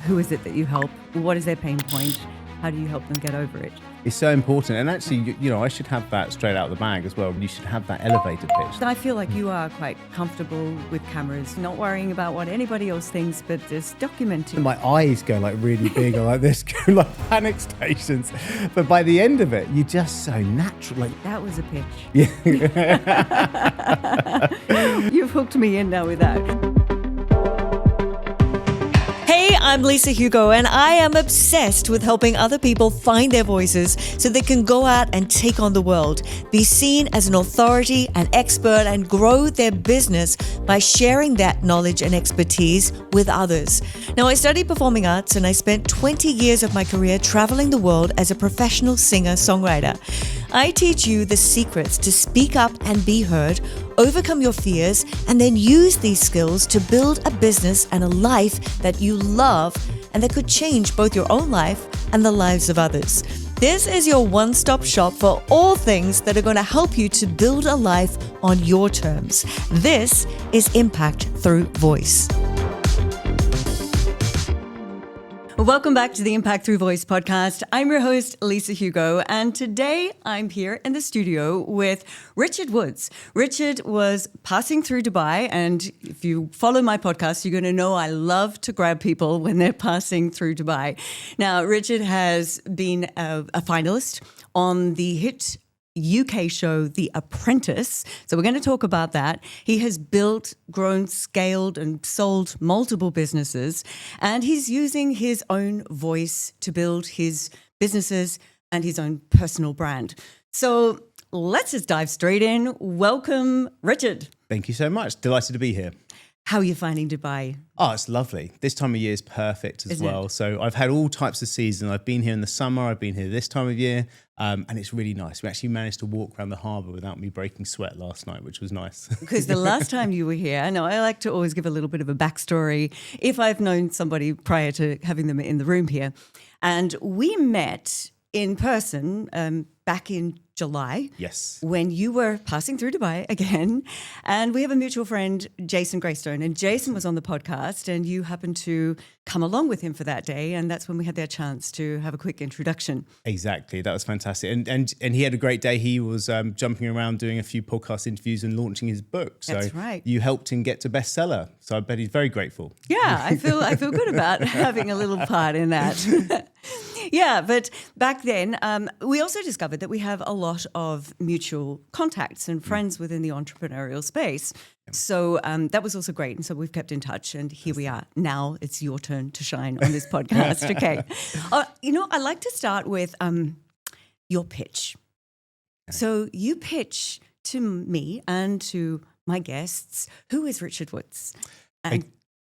Who is it that you help? What is their pain point? How do you help them get over it? It's so important. And actually, I should have that straight out of the bag as well. You should have that elevator pitch. I feel like you are quite comfortable with cameras, not worrying about what anybody else thinks, but just documenting. My eyes go like really big or like this, go like panic stations. But by the end of it, you're just so natural. Like that was a pitch. Yeah. You've hooked me in now with that. Hey, I'm Lisa Hugo, and I am obsessed with helping other people find their voices so they can go out and take on the world, be seen as an authority, an expert, and grow their business by sharing that knowledge and expertise with others. Now, I studied performing arts, and I spent 20 years of my career traveling the world as a professional singer-songwriter. I teach you the secrets to speak up and be heard, overcome your fears, and then use these skills to build a business and a life that you love and that could change both your own life and the lives of others. This is your one-stop shop for all things that are going to help you to build a life on your terms. This is Impact Through Voice. Welcome back to the Impact Through Voice podcast. I'm your host, Lisa Hugo, and today I'm here in the studio with Richard Woods. Richard was passing through Dubai, and if you follow my podcast, you're going to know I love to grab people when they're passing through Dubai. Now, Richard has been a finalist on the hit UK show, The Apprentice. So we're going to talk about that. He has built, grown, scaled, and sold multiple businesses, and he's using his own voice to build his businesses and his own personal brand. So let's just dive straight in. Welcome, Richard. Thank you so much. Delighted to be here. How are you finding Dubai? Oh, it's lovely. This time of year is perfect as well. So I've had all types of seasons. I've been here in the summer. I've been here this time of year. And it's really nice. We actually managed to walk around the harbour without me breaking sweat last night, which was nice. Because the last time you were here, I know I like to always give a little bit of a backstory if I've known somebody prior to having them in the room here. And we met in person back in July. Yes. When you were passing through Dubai again. And we have a mutual friend, Jason Greystone. And Jason was on the podcast and you happened to come along with him for that day. And that's when we had their chance to have a quick introduction. Exactly. That was fantastic. And he had a great day. He was jumping around doing a few podcast interviews and launching his book. So that's right. You helped him get to bestseller. So I bet he's very grateful. Yeah, I feel good about having a little part in that. Yeah, but back then, we also discovered that we have a lot of mutual contacts and friends within the entrepreneurial space. So that was also great. And so we've kept in touch and here we are. Now it's your turn to shine on this podcast. Okay. I like to start with your pitch. So you pitch to me and to my guests, who is Richard Woods?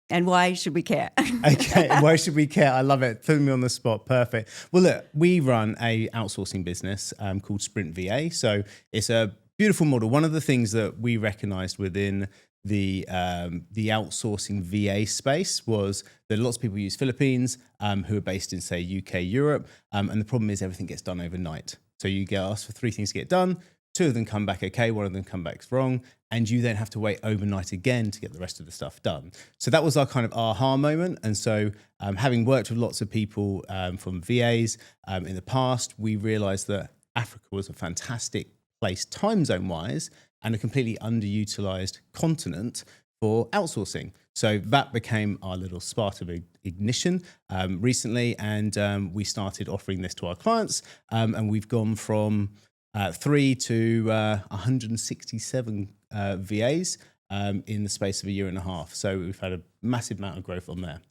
And why should we care? Okay, why should we care? I love it. Putting me on the spot. Perfect. Well, look, we run a outsourcing business called Sprint VA. So it's a beautiful model. One of the things that we recognized within the outsourcing VA space was that lots of people use Philippines who are based in, say, UK, Europe. And the problem is everything gets done overnight. So you get asked for 3 things to get done. 2 of them come back okay, 1 of them come back wrong, and you then have to wait overnight again to get the rest of the stuff done. So that was our kind of aha moment. And so having worked with lots of people from VAs in the past, we realized that Africa was a fantastic place time zone-wise and a completely underutilized continent for outsourcing. So that became our little spark of ignition recently, and we started offering this to our clients, and we've gone from 3 to 167 VAs in the space of a year and a half. So we've had a massive amount of growth on there.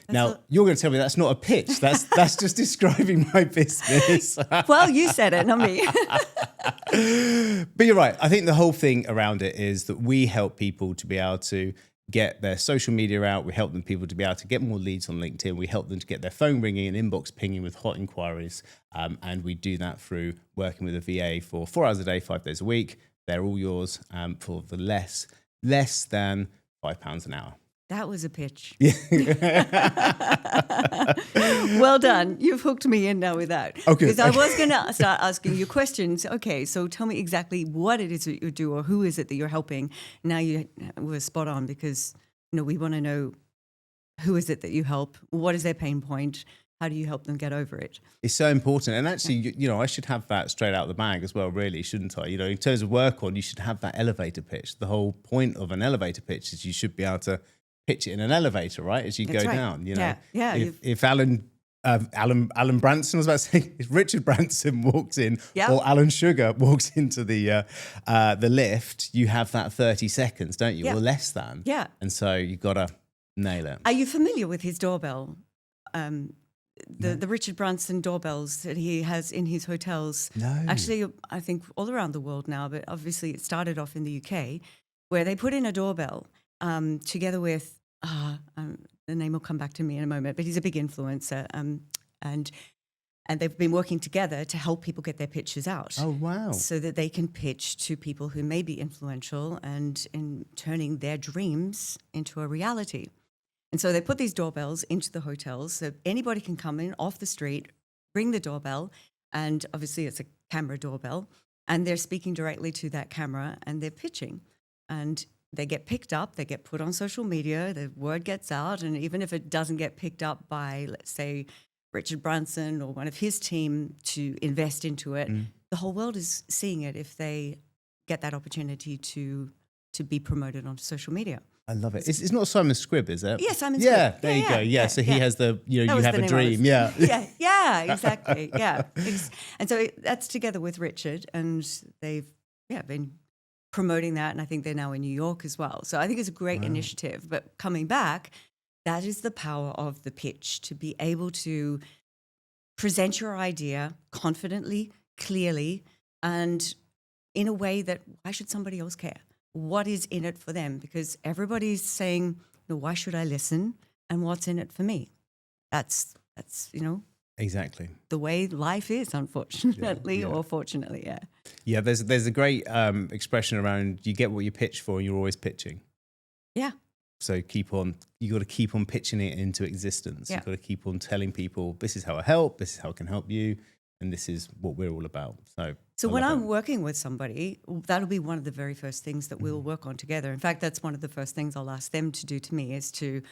You're going to tell me that's not a pitch. That's just describing my business. Well, you said it, not me. But you're right. I think the whole thing around it is that we help people to be able to get their social media out. We help them people to be able to get more leads on LinkedIn. We help them to get their phone ringing and inbox pinging with hot inquiries. And we do that through working with a VA for 4 hours a day, 5 days a week. They're all yours for the less than £5 an hour. That was a pitch. Yeah. Well done. You've hooked me in now with that. Okay. Because I was going to start asking you questions. Okay, so tell me exactly what it is that you do or who is it that you're helping. Now you were spot on because we want to know who is it that you help? What is their pain point? How do you help them get over it? It's so important. And actually, you know, I should have that straight out of the bag as well, really, shouldn't I? You know, in terms of work on, you should have that elevator pitch. The whole point of an elevator pitch is you should be able to pitch it in an elevator, right? As you go down, you know. Yeah. If Alan Branson, I was about to say, if Richard Branson walks in or Alan Sugar walks into the lift, you have that 30 seconds, don't you? Or less than. Yeah. And so you've got to nail it. Are you familiar with his doorbell? The Richard Branson doorbells that he has in his hotels. No. Actually, I think all around the world now, but obviously it started off in the UK, where they put in a doorbell together with, the name will come back to me in a moment, but he's a big influencer. And they've been working together to help people get their pitches out. Oh, wow. So that they can pitch to people who may be influential and in turning their dreams into a reality. And so they put these doorbells into the hotels so anybody can come in off the street, ring the doorbell, and obviously it's a camera doorbell, and they're speaking directly to that camera and they're pitching. And they get picked up, they get put on social media, the word gets out, and even if it doesn't get picked up by, let's say, Richard Branson or one of his team to invest into it, the whole world is seeing it if they get that opportunity to be promoted on social media. I love it. It's not Simon Scribb, is it? Yeah, Simon Scribb. Yeah, there you go. Yeah, so he has the, you know, you have a dream. Yeah. Yeah, exactly. Yeah. And so that's together with Richard, and they've been promoting that, and I think they're now in New York as well. So I think it's a great initiative. But coming back, that is the power of the pitch, to be able to present your idea confidently, clearly, and in a way that why should somebody else care? What is in it for them? Because everybody's saying, why should I listen? And what's in it for me? That's Exactly. the way life is, unfortunately or fortunately. Yeah. Yeah, there's a great expression around you get what you pitch for and you're always pitching. Yeah. So you got to keep on pitching it into existence. Yeah. You've got to keep on telling people, this is how I help, this is how I can help you, and this is what we're all about. So when I'm working with somebody, that'll be one of the very first things that we'll work on together. In fact, that's one of the first things I'll ask them to do to me is to,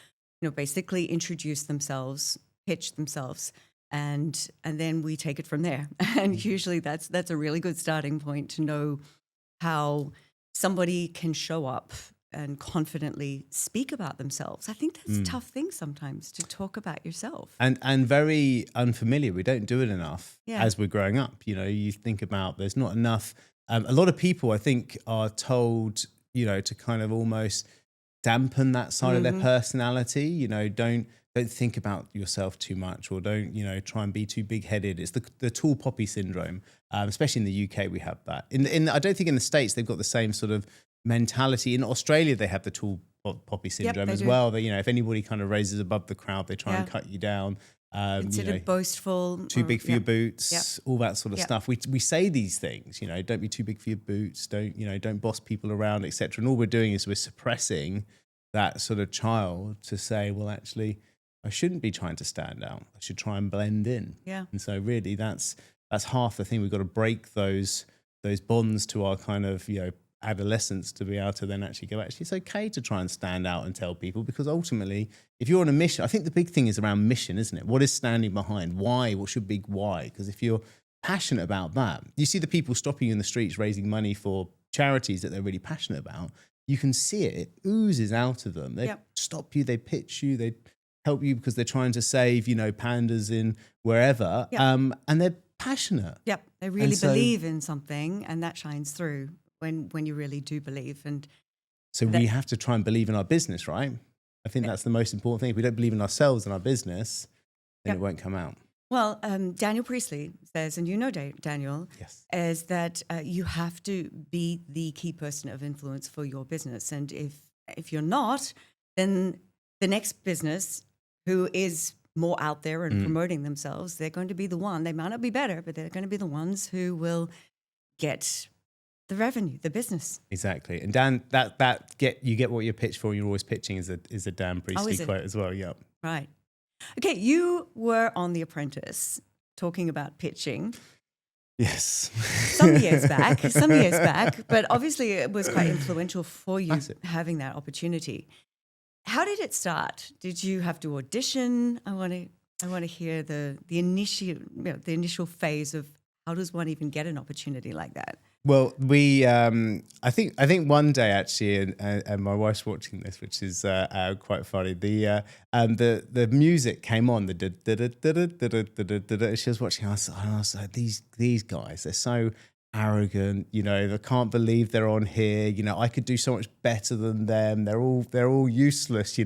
basically introduce themselves, pitch themselves, and then we take it from there. And usually that's a really good starting point to know how somebody can show up and confidently speak about themselves. I think that's a tough thing sometimes, to talk about yourself. And very unfamiliar. We don't do it enough as we're growing up. You think about there's not enough. A lot of people, I think, are told, to kind of almost dampen that side of their personality. Don't think about yourself too much, or don't, try and be too big-headed. It's the tall poppy syndrome, especially in the UK we have that. I don't think in the States they've got the same sort of mentality. In Australia, they have the tall poppy syndrome as well. That if anybody kind of raises above the crowd, they try and cut you down. Considered boastful, too big for your boots, all that sort of stuff. We say these things, don't be too big for your boots. Don't boss people around, etc. And all we're doing is we're suppressing that sort of child to say, well, actually, I shouldn't be trying to stand out. I should try and blend in. Yeah. And so really, that's half the thing. We've got to break those bonds to our kind of adolescence to be able to then actually go, actually, it's okay to try and stand out and tell people, because ultimately, if you're on a mission, I think the big thing is around mission, isn't it? What is standing behind? Why? What's your big why? Because if you're passionate about that, you see the people stopping you in the streets raising money for charities that they're really passionate about. You can see it. It oozes out of them. They stop you. They pitch you. They help you because they're trying to save, pandas in wherever. And they're passionate. Yep. They really believe in something, and that shines through when you really do believe. And so we have to try and believe in our business, right? I think that's the most important thing. If we don't believe in ourselves and our business, then it won't come out. Well, Daniel Priestley says, and Daniel, is that you have to be the key person of influence for your business. And if you're not, then the next business who is more out there and promoting themselves, they're going to be the one. They might not be better, but they're going to be the ones who will get the revenue, the business. Exactly. And Dan, you get what you're pitched for, and you're always pitching is a Dan Priestley quote as well. Yeah. Right. Okay, you were on The Apprentice talking about pitching. Yes. Some years back, but obviously it was quite influential for you having that opportunity. how did it start? Did you have to audition? I want to hear the initial phase of how does one even get an opportunity like that? Well, I think one day actually, and my wife's watching this, which is quite funny. The music came on, she was watching. I was like, these guys, they're so arrogant. I can't believe they're on here. I could do so much better than them. They're all useless.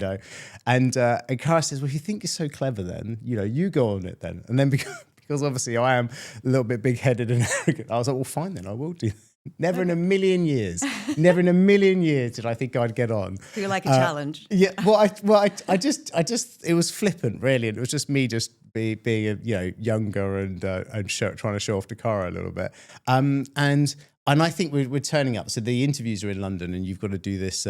And Cara says, well, if you think you're so clever, then you go on it then. And then because obviously I am a little bit big-headed and arrogant, I was like, well, fine then, I will do. Never in a million years did I think I'd get on. Feel like a challenge. Yeah, I just, it was flippant, really. And it was just me being younger and trying to show off to Cara a little bit. And I think we're turning up. So the interviews are in London, and you've got to do this.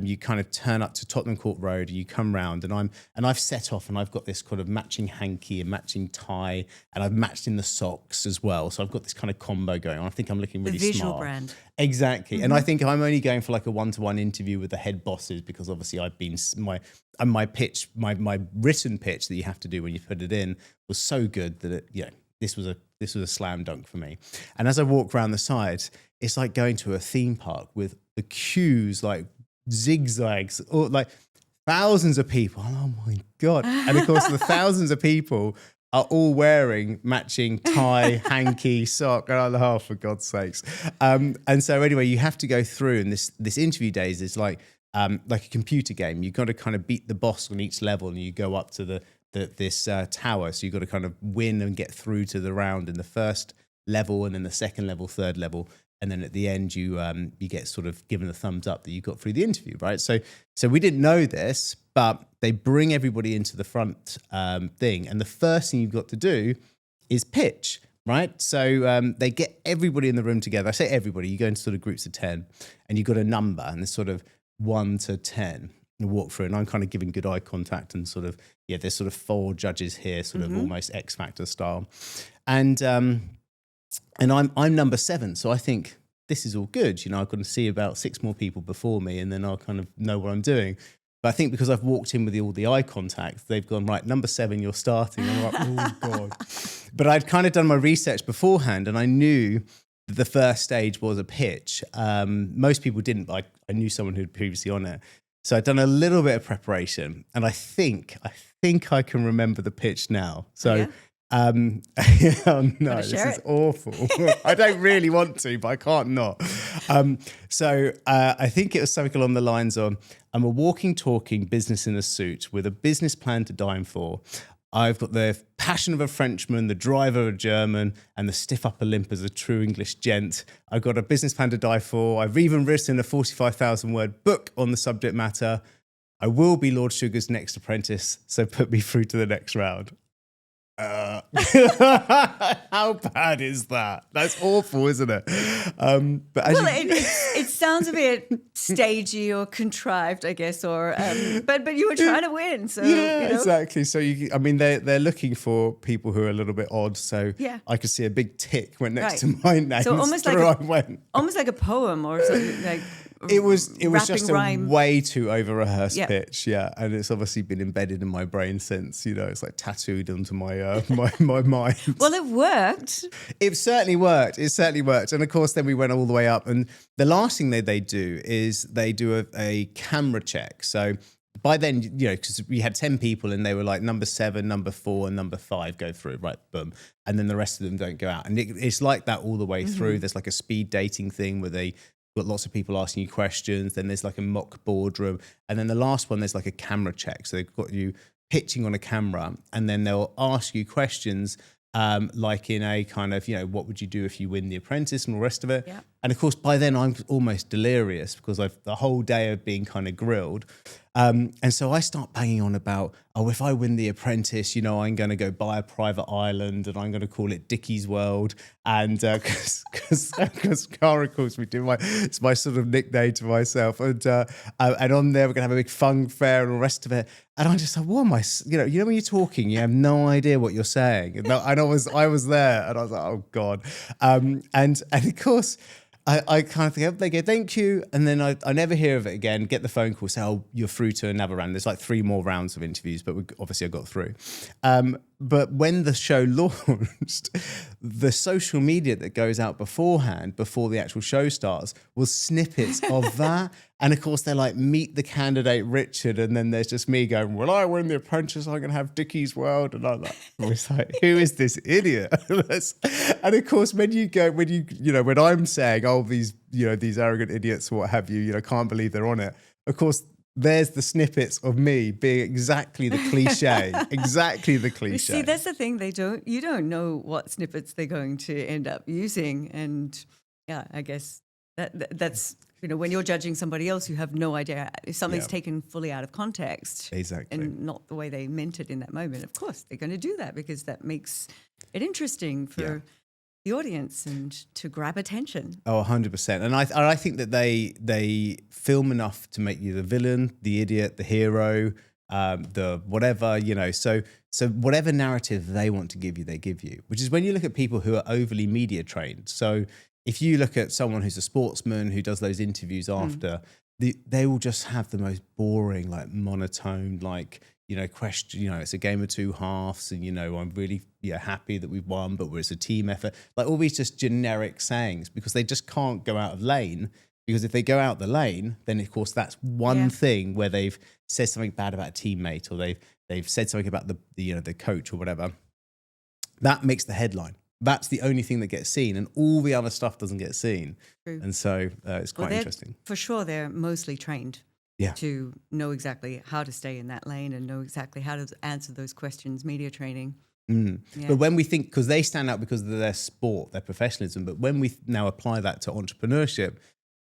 You kind of turn up to Tottenham Court Road, and you come round, and I've set off, and I've got this kind of matching hanky and matching tie, and I've matched in the socks as well. So I've got this kind of combo going on. I think I'm looking really smart. The visual brand. Exactly. Mm-hmm. And I think I'm only going for like a one-to-one interview with the head bosses, because obviously I've been my pitch, my written pitch that you have to do when you put it in was so good that this was a slam dunk for me. And as I walk around the sides, it's like going to a theme park with the queues like zigzags, or like thousands of people. Oh my God. And of course the thousands of people are all wearing matching tie, hanky, sock, and oh, for God's sakes. And so anyway, you have to go through, and this interview days is like a computer game. You've got to kind of beat the boss on each level, and you go up to this tower. So you've got to kind of win and get through to the round in the first level, and then the second level, third level. And then at the end, you get sort of given a thumbs up that you got through the interview, right? So we didn't know this, but they bring everybody into the front thing. And the first thing you've got to do is pitch, right? So they get everybody in the room together. I say everybody, you go into sort of groups of 10, and you've got a number, and there's sort of 1 to 10. You walk through, and I'm kind of giving good eye contact, and sort of, there's sort of 4 judges here, sort of almost X Factor style. And I'm number 7, so I think this is all good. I've got to see about 6 more people before me, and then I'll kind of know what I'm doing. But I think because I've walked in with all the eye contact, they've gone, right, number 7, you're starting. And I'm like, oh God. But I'd kind of done my research beforehand, and I knew that the first stage was a pitch. Most people didn't, but I knew someone who'd previously on it. So I'd done a little bit of preparation, and I think I can remember the pitch now. So. Yeah. Oh no, this is awful. I don't really want to, but I can't not. So I think it was something along the lines of, I'm a walking, talking business in a suit with a business plan to dine for. I've got the passion of a Frenchman, the drive of a German, and the stiff upper lip as a true English gent. I've got a business plan to die for. I've even written a 45,000 word book on the subject matter. I will be Lord Sugar's next apprentice, so put me through to the next round. How bad is that? That's awful, isn't it? But it sounds a bit stagey or contrived, I guess, or but you were trying to win, so exactly. So they're looking for people who are a little bit odd. So I could see a big tick went next to my name. So almost like a poem or something like. It was just a way too over-rehearsed pitch, and it's obviously been embedded in my brain since. It's like tattooed onto my my mind. Well, it worked. It certainly worked. And of course, then we went all the way up, and the last thing they do is they do a camera check. So by then, because we had 10 people, and they were like number 7, number 4, and number 5 go through, right, boom, and then the rest of them don't go out, and it's like that all the way through. There's like a speed dating thing where they got lots of people asking you questions. Then there's like a mock boardroom, and then the last one there's like a camera check. So they've got you pitching on a camera, and then they'll ask you questions like in a kind of, what would you do if you win The Apprentice and all the rest of it. Yeah. And of course, by then I'm almost delirious because the whole day of being kind of grilled. And so I start banging on about, if I win The Apprentice, I'm going to go buy a private island, and I'm going to call it Dickie's World. And because Cara calls me it's my sort of nickname to myself. And on there, we're going to have a big fun fair and all the rest of it. And I'm just like, what am I, when you're talking, you have no idea what you're saying. And I was there, and I was like, oh God. And of course, I kind of think, oh, they go, thank you. And then I never hear of it again, get the phone call, say, oh, you're through to another round. There's like 3 more rounds of interviews, but obviously I got through. But when the show launched, the social media that goes out beforehand, before the actual show starts, was snippets of that. And of course, they're like, meet the candidate Richard. And then there's just me going, well, I win the Apprentice, I'm going to have Dickie's World. And I'm like, it's like, who is this idiot? And of course, when I'm saying, oh, these arrogant idiots, what have you, can't believe they're on it. Of course, there's the snippets of me being exactly the cliche, You see, that's the thing. You don't know what snippets they're going to end up using. And yeah, I guess that's, when you're judging somebody else, you have no idea if something's taken fully out of context. Exactly. And not the way they meant it in that moment. Of course, they're going to do that because that makes it interesting for the audience and to grab attention. Oh, 100%. And I think that they film enough to make you the villain, the idiot, the hero, the whatever, so whatever narrative they want to give you, they give you, which is when you look at people who are overly media trained. So if you look at someone who's a sportsman who does those interviews after, they will just have the most boring, like monotone, like, question, it's a game of 2 halves and, I'm really happy that we've won, but it's a team effort. Like all these just generic sayings because they just can't go out of lane. Because if they go out the lane, then of course that's one thing where they've said something bad about a teammate or they've said something about the coach or whatever. That makes the headline. That's the only thing that gets seen, and all the other stuff doesn't get seen. True. And so it's quite interesting. For sure, they're mostly trained to know exactly how to stay in that lane and know exactly how to answer those questions, media training. But when we think, because they stand out because of their sport, their professionalism, but when we now apply that to entrepreneurship,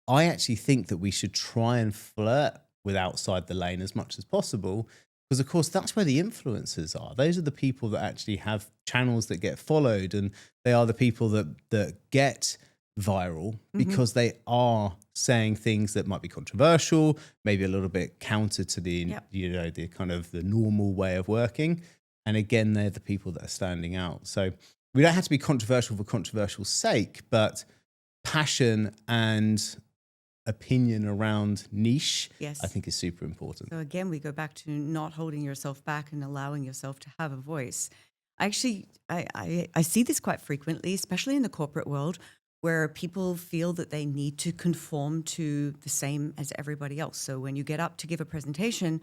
I actually think that we should try and flirt with outside the lane as much as possible. Because, of course, that's where the influencers are. Those are the people that actually have channels that get followed, and they are the people that get viral because they are saying things that might be controversial, maybe a little bit counter to the the kind of the normal way of working. And again, they're the people that are standing out. So we don't have to be controversial for controversial sake, but passion and opinion around niche, I think is super important. So again, we go back to not holding yourself back and allowing yourself to have a voice. Actually, I see this quite frequently, especially in the corporate world, where people feel that they need to conform to the same as everybody else. So when you get up to give a presentation,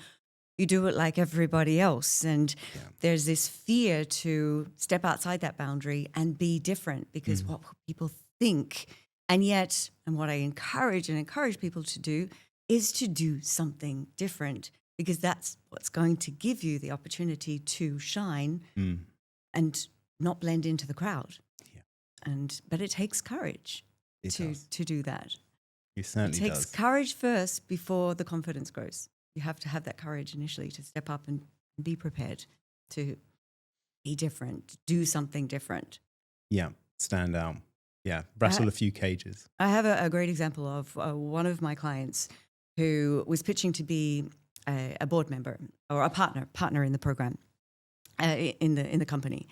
you do it like everybody else. And there's this fear to step outside that boundary and be different because what people think. And yet, and what I encourage people to do is to do something different because that's what's going to give you the opportunity to shine and not blend into the crowd. But it takes courage to do that. It certainly does. It takes courage first before the confidence grows. You have to have that courage initially to step up and be prepared to be different, do something different. Yeah, stand out. Yeah, wrestle a few cages. I have a great example of one of my clients who was pitching to be a board member or a partner in the program, in the company.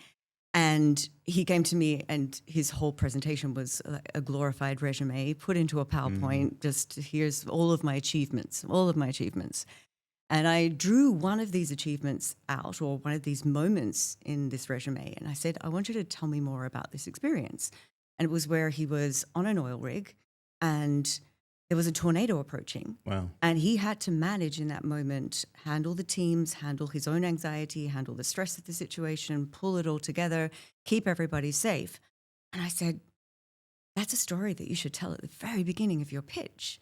And he came to me and his whole presentation was a glorified resume put into a PowerPoint, just here's all of my achievements. And I drew one of these achievements out or one of these moments in this resume. And I said, I want you to tell me more about this experience. And it was where he was on an oil rig and there was a tornado approaching. Wow. And he had to manage in that moment, handle the teams, handle his own anxiety, handle the stress of the situation, pull it all together, keep everybody safe. And I said, that's a story that you should tell at the very beginning of your pitch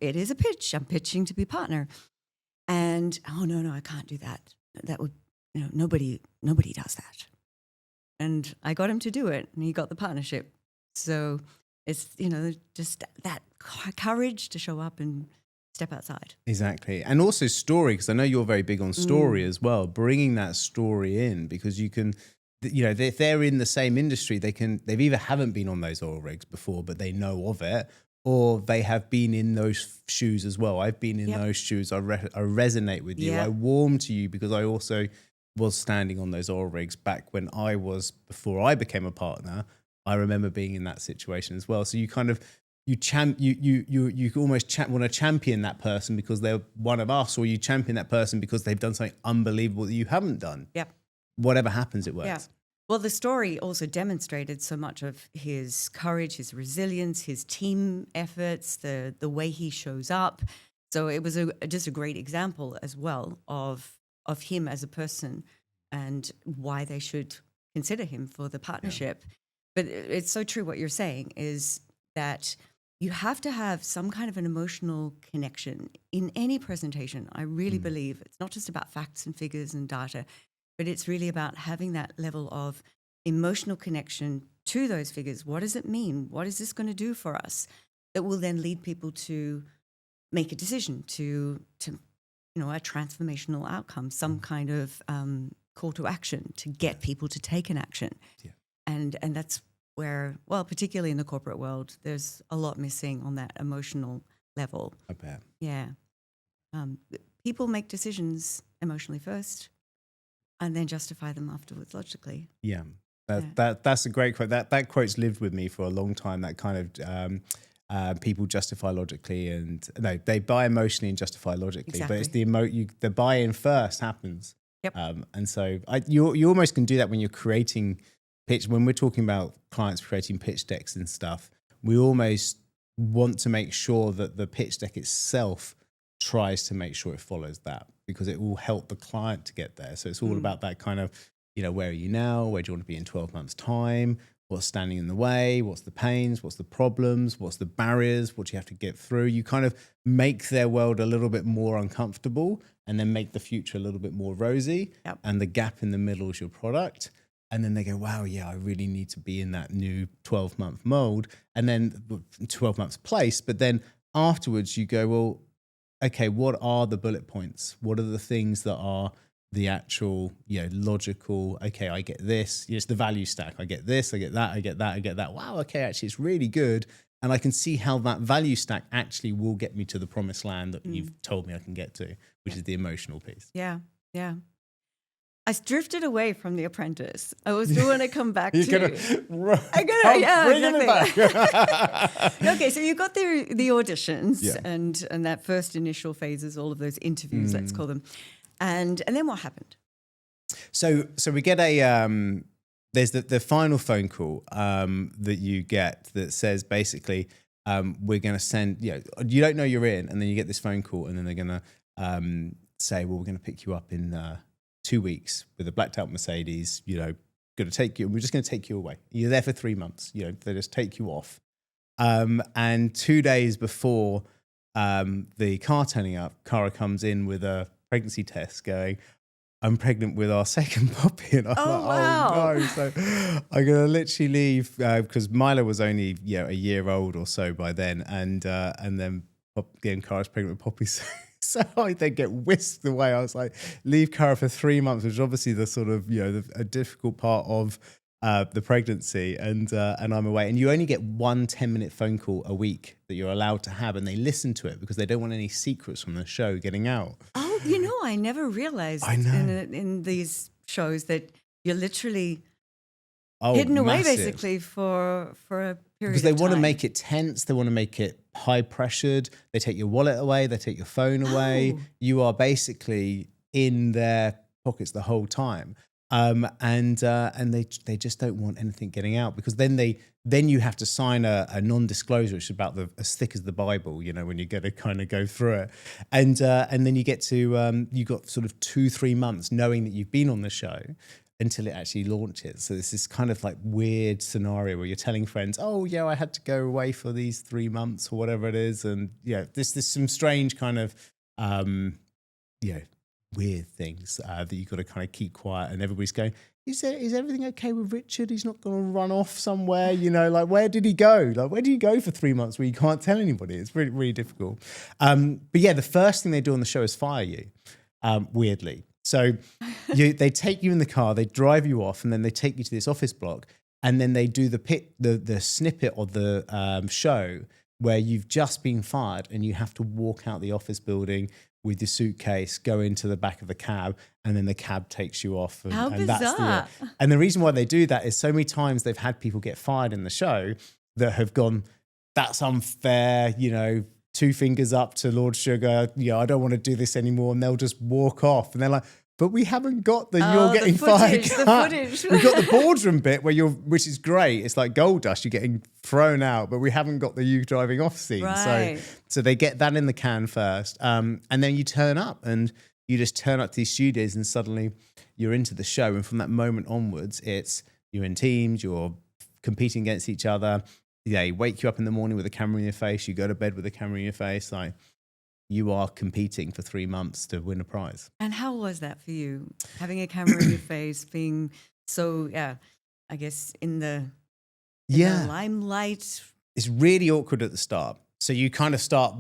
it is a pitch. I'm pitching to be partner. And, oh, no, I can't do that. That would, nobody does that. And I got him to do it, and he got the partnership. So it's, just that courage to show up and step outside. Exactly. And also story, because I know you're very big on story as well, bringing that story in because you can, if they're in the same industry, they've either haven't been on those oil rigs before, but they know of it, or they have been in those shoes as well. I've been in those shoes. I resonate with you. I warm to you because I also was standing on those oil rigs back when before I became a partner, I remember being in that situation as well. So you kind of, you almost want to champion that person because they're one of us, or you champion that person because they've done something unbelievable that you haven't done. Yep. Whatever happens, it works. Yeah. Well, the story also demonstrated so much of his courage, his resilience, his team efforts, the way he shows up. So it was just a great example as well of him as a person and why they should consider him for the partnership. Yeah. But it's so true what you're saying is that you have to have some kind of an emotional connection in any presentation. I really believe it's not just about facts and figures and data, but it's really about having that level of emotional connection to those figures. What does it mean? What is this going to do for us? That will then lead people to make a decision to a transformational outcome, some kind of call to action to get people to take an action. Yeah. And that's where, well, particularly in the corporate world, there's a lot missing on that emotional level. I bet. Yeah. People make decisions emotionally first and then justify them afterwards logically. Yeah. That's a great quote. That quote's lived with me for a long time. That kind of people justify logically, and no, they buy emotionally and justify logically. Exactly. But it's the buy-in first happens. Yep. And so you almost can do that when you're creating pitch. When we're talking about clients creating pitch decks and stuff, we almost want to make sure that the pitch deck itself tries to make sure it follows that, because it will help the client to get there. So it's all about that kind of, where are you now? Where do you want to be in 12 months' time? What's standing in the way? What's the pains? What's the problems? What's the barriers? What do you have to get through? You kind of make their world a little bit more uncomfortable and then make the future a little bit more rosy. Yep. And the gap in the middle is your product. And then they go, wow, yeah, I really need to be in that new 12-month mold. And then 12 months place. But then afterwards you go, well, okay, what are the bullet points? What are the things that are the actual, logical, okay, I get this. It's the value stack. I get this, I get that, I get that, I get that. Wow, okay, actually it's really good. And I can see how that value stack actually will get me to the promised land that you've told me I can get to, which is the emotional piece. Yeah, yeah. I drifted away from The Apprentice. I was going to come back to. Bring it back. Okay, so you got the auditions and that first initial phases, all of those interviews, let's call them, and then what happened? So we get there's the final phone call that you get that says basically we're going to send you don't know you're in, and then you get this phone call, and then they're going to say, well, we're going to pick you up in 2 weeks with a blacked out Mercedes, going to take you, we're just going to take you away. You're there for 3 months, they just take you off. And 2 days before the car turning up, Cara comes in with a pregnancy test going, I'm pregnant with our second puppy. And I'm wow. Oh no. So I'm going to literally leave because Milo was only a year old or so by then. And then again, Cara's pregnant with Poppy. So I then get whisked away. I was like, leave Cara for 3 months, which is obviously the sort of, a difficult part of the pregnancy. And I'm away. And you only get 1 10-minute phone call a week that you're allowed to have. And they listen to it because they don't want any secrets from the show getting out. Oh, I never realized in these shows that you're literally hidden away basically for a period of time. Because they want to make it tense. They want to make it high pressured. They take your wallet away. They take your phone away. You are basically in their pockets the whole time. And they just don't want anything getting out, because then you have to sign a non-disclosure, which is about as thick as the Bible, when you're going to kind of go through it. And then you get to, you got sort of 2-3 months knowing that you've been on the show until it actually launches. So it's this kind of like weird scenario where you're telling friends, oh yeah, I had to go away for these 3 months or whatever it is. And there's some strange kind of, weird things that you've got to kind of keep quiet, and everybody's going, is everything okay with Richard? He's not going to run off somewhere, like where did he go? Like where do you go for 3 months where you can't tell anybody? It's really, really difficult. But yeah, the first thing they do on the show is fire you, weirdly. So they take you in the car, they drive you off, and then they take you to this office block, and then they do the snippet of the show where you've just been fired and you have to walk out the office building with your suitcase, go into the back of the cab, and then the cab takes you off. And, How and bizarre. and the reason why they do that is so many times they've had people get fired in the show that have gone, that's unfair, 2 fingers up to Lord Sugar, I don't want to do this anymore. And they'll just walk off. And they're like, but we haven't got the you're getting fired. The footage. We've got the boardroom bit which is great. It's like gold dust. You're getting thrown out, but we haven't got the you driving off scene. Right. So they get that in the can first. And then you turn up and you just turn up to these studios and suddenly you're into the show. And from that moment onwards, you're in teams, you're competing against each other. They wake you up in the morning with a camera in your face. You go to bed with a camera in your face. Like, you are competing for 3 months to win a prize. And how was that for you? Having a camera in your face, being so, I guess in the limelight. It's really awkward at the start. So you kind of start,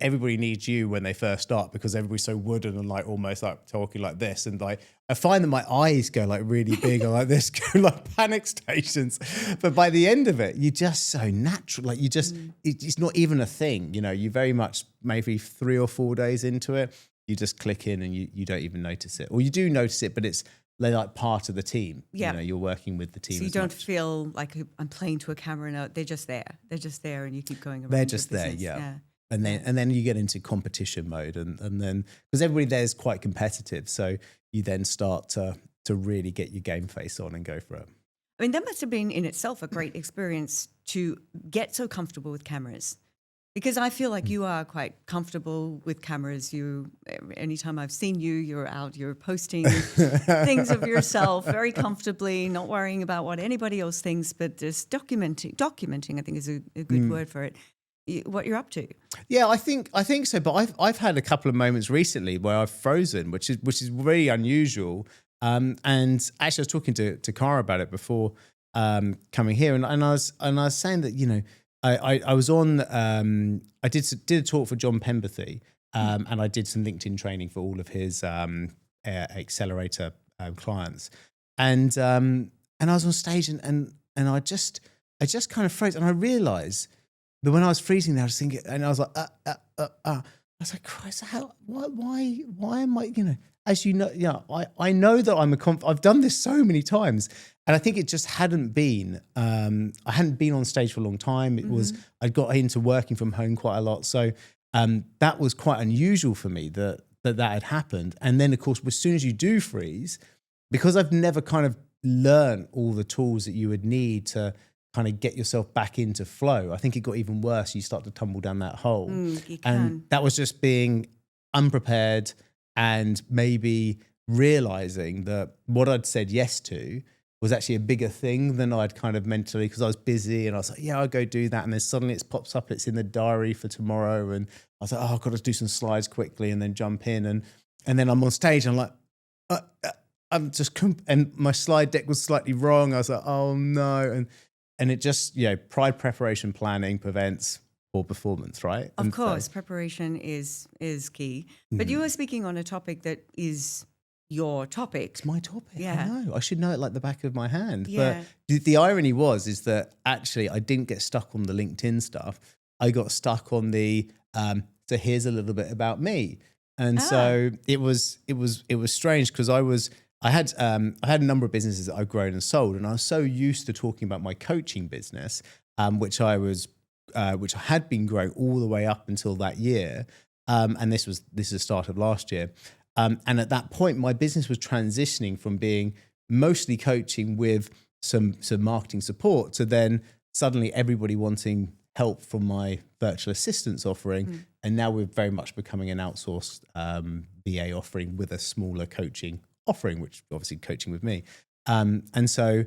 everybody needs you when they first start because everybody's so wooden and like almost like talking like this. And like, I find that my eyes go like really big or like this, go like panic stations. But by the end of it, you're just so natural. Like it's not even a thing. You very much maybe 3 or 4 days into it, you just click in and you don't even notice it. Or you do notice it, but they're like part of the team. Yeah. You're working with the team. So you don't feel like I'm playing to a camera. No, they're just there. They're just there and you keep going around. They're just there, yeah. And then you get into competition mode and then, because everybody there is quite competitive. So you then start to really get your game face on and go for it. I mean, that must have been in itself a great experience to get so comfortable with cameras. Because I feel like you are quite comfortable with cameras. Anytime I've seen you, you're out, you're posting things of yourself very comfortably, not worrying about what anybody else thinks, but just documenting, I think is a good word for it, what you're up to. Yeah, I think so. But I've had a couple of moments recently where I've frozen, which is really unusual. And actually I was talking to Cara about it before coming here. And I was saying that, I was on. I did a talk for John Pemberthy, and I did some LinkedIn training for all of his accelerator clients, and I was on stage, and I just kind of froze, and I realised that when I was freezing there, I was thinking, and I was like, I was like, Christ, why am I? As you know, I know that I've done this so many times. And I think it just hadn't been, I hadn't been on stage for a long time. It was, I got into working from home quite a lot. So that was quite unusual for me that had happened. And then of course, as soon as you do freeze, because I've never kind of learned all the tools that you would need to kind of get yourself back into flow, I think it got even worse. You start to tumble down that hole. And that was just being unprepared and maybe realizing that what I'd said yes to was actually a bigger thing than I'd kind of mentally, because I was busy and I was like, yeah, I'll go do that. And then suddenly it pops up, it's in the diary for tomorrow. And I was like, oh, I've got to do some slides quickly and then jump in. And then I'm on stage and I'm like, and my slide deck was slightly wrong. I was like, oh no. And it just, pride, preparation, planning prevents poor performance, right? Of course, preparation is key. But you were speaking on a topic that is your topic. It's my topic. Yeah. I know. I should know it like the back of my hand. Yeah. But the irony is that actually I didn't get stuck on the LinkedIn stuff. I got stuck on the so here's a little bit about me. And so it was strange because I had a number of businesses that I've grown and sold, and I was so used to talking about my coaching business, which I had been growing all the way up until that year. And this is the start of last year. And at that point, my business was transitioning from being mostly coaching with some marketing support to then suddenly everybody wanting help from my virtual assistants offering. And now we're very much becoming an outsourced VA offering with a smaller coaching offering, which obviously coaching with me. And so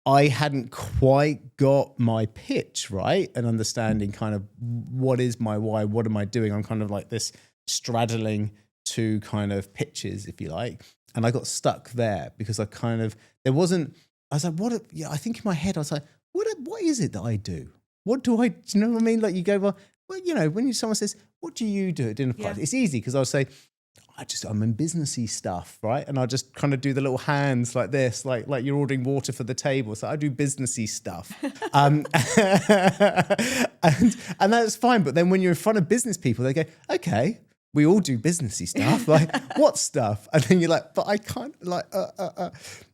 I hadn't quite got my pitch right and understanding kind of what is my why, what am I doing? I'm kind of like this straddling two kind of pitches, if you like. And I got stuck there because I was like, I think in my head, I was like, what is it that I do? What do you know what I mean? Like you go, well, when someone says, what do you do at dinner party? Yeah. It's easy because I'll say, I'm in businessy stuff, right? And I'll just kind of do the little hands like this, like you're ordering water for the table. So I do businessy stuff. And that's fine. But then when you're in front of business people, they go, okay, we all do businessy stuff. Like, what stuff? And then you're like, but I can't, like,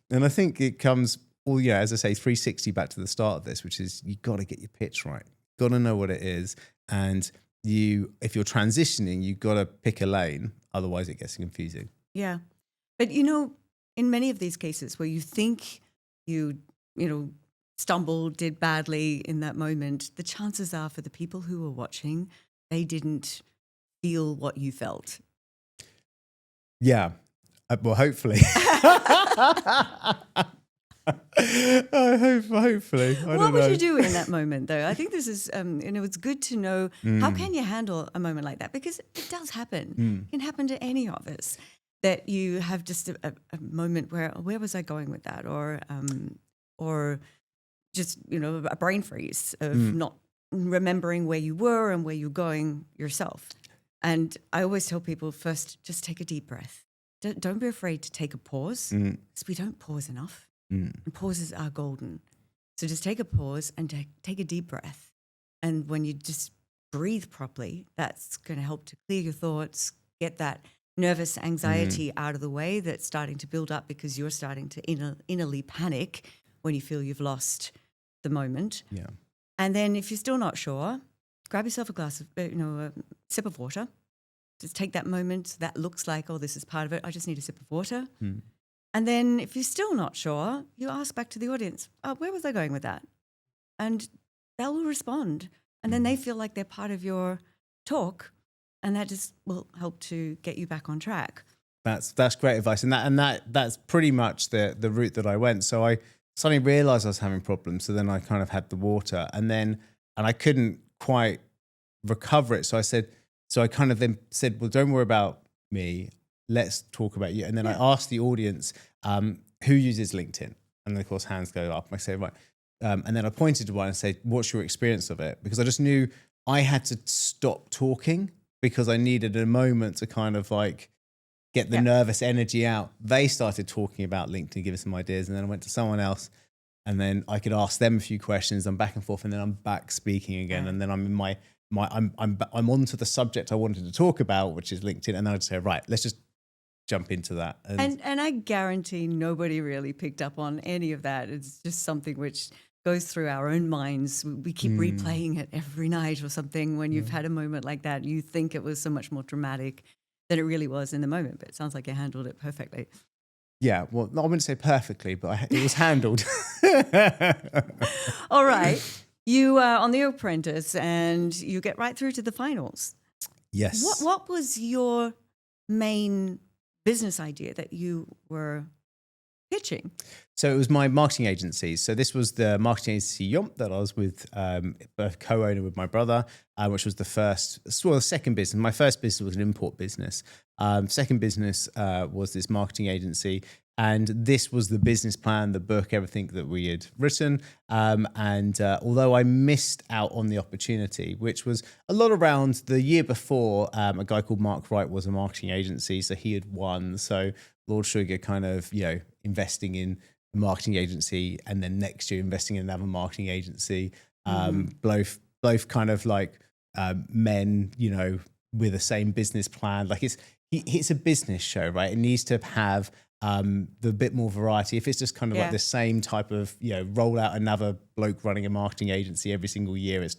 And I think it comes, well, yeah, as I say, 360 back to the start of this, which is you got to get your pitch right. Got to know what it is. And if you're transitioning, you've got to pick a lane. Otherwise, it gets confusing. Yeah. But, in many of these cases where you think you stumbled, did badly in that moment, the chances are for the people who were watching, they didn't feel what you felt. Yeah. Well, hopefully. Hopefully. What would you do in that moment, though? I think this is, it's good to know how can you handle a moment like that? Because it does happen. It can happen to any of us, that you have just a moment where was I going with that? Or just, a brain freeze of not remembering where you were and where you're going yourself. And I always tell people, first, just take a deep breath. Don't be afraid to take a pause, because we don't pause enough. And pauses are golden. So just take a pause and take a deep breath. And when you just breathe properly, that's going to help to clear your thoughts, get that nervous anxiety out of the way that's starting to build up because you're starting to innerly panic when you feel you've lost the moment. Yeah. And then if you're still not sure, grab yourself a glass of, a sip of water. Just take that moment that looks like, oh, this is part of it. I just need a sip of water. And then if you're still not sure, you ask back to the audience, oh, where was I going with that? And they'll respond. And then they feel like they're part of your talk. And that just will help to get you back on track. That's great advice. And that's pretty much the route that I went. So I suddenly realized I was having problems. So then I kind of had the water and I couldn't quite recover it. So I kind of then said, well, don't worry about me. Let's talk about you. And then I asked the audience, who uses LinkedIn? And then of course, hands go up. I say, right. And then I pointed to one and said, what's your experience of it? Because I just knew I had to stop talking because I needed a moment to kind of like get the nervous energy out. They started talking about LinkedIn, giving some ideas. And then I went to someone else and then I could ask them a few questions. I'm back and forth and then I'm back speaking again. And then I'm in I'm onto the subject I wanted to talk about, which is LinkedIn. And then I'd say, right, let's just jump into that. And I guarantee nobody really picked up on any of that. It's just something which goes through our own minds. We keep replaying it every night or something. When you've had a moment like that, you think it was so much more dramatic than it really was in the moment. But it sounds like you handled it perfectly. Yeah, well, I wouldn't say perfectly, but it was handled. All right. You are on The Apprentice and you get right through to the finals. Yes. What was your main business idea that you were pitching? So it was my marketing agency. So this was the marketing agency Yomp that I was with, a co-owner with my brother, which was the second business. My first business was an import business. Second business was this marketing agency. And this was the business plan, the book, everything that we had written. And although I missed out on the opportunity, which was a lot around the year before, a guy called Mark Wright was a marketing agency. So he had won. So Lord Sugar kind of, investing in a marketing agency and then next year investing in another marketing agency. Both kind of like men, with the same business plan. Like it's a business show, right? It needs to have the bit more variety. If it's just kind of like the same type of, roll out another bloke running a marketing agency every single year, it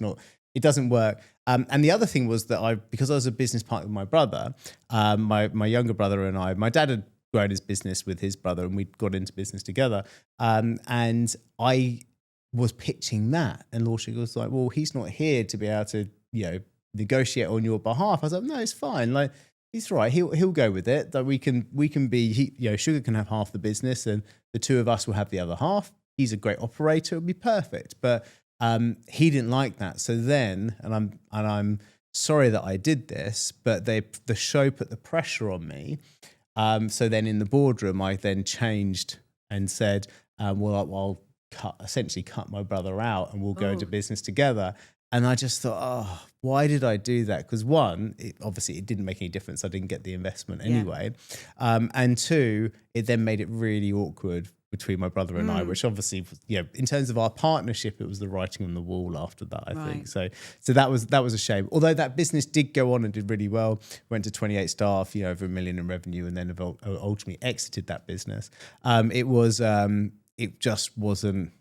doesn't work. And the other thing was that because I was a business partner with my brother, my younger brother and my dad had grown his business with his brother and we'd got into business together. And I was pitching that and Lord Sugar was like, well, he's not here to be able to, negotiate on your behalf. I was like, no, it's fine. Like, he's right. He'll go with it. That we can be, Sugar can have half the business and the two of us will have the other half. He's a great operator. It'll be perfect. But he didn't like that. So then, and I'm sorry that I did this, but the show put the pressure on me. So then in the boardroom, I then changed and said, I'll essentially cut my brother out and we'll go into business together. And I just thought, why did I do that? Because one, obviously it didn't make any difference. I didn't get the investment anyway. And two, it then made it really awkward between my brother and I, which obviously, in terms of our partnership, it was the writing on the wall after that, I think. So that was a shame. Although that business did go on and did really well, went to 28 staff, over $1 million in revenue, and then ultimately exited that business. It just wasn't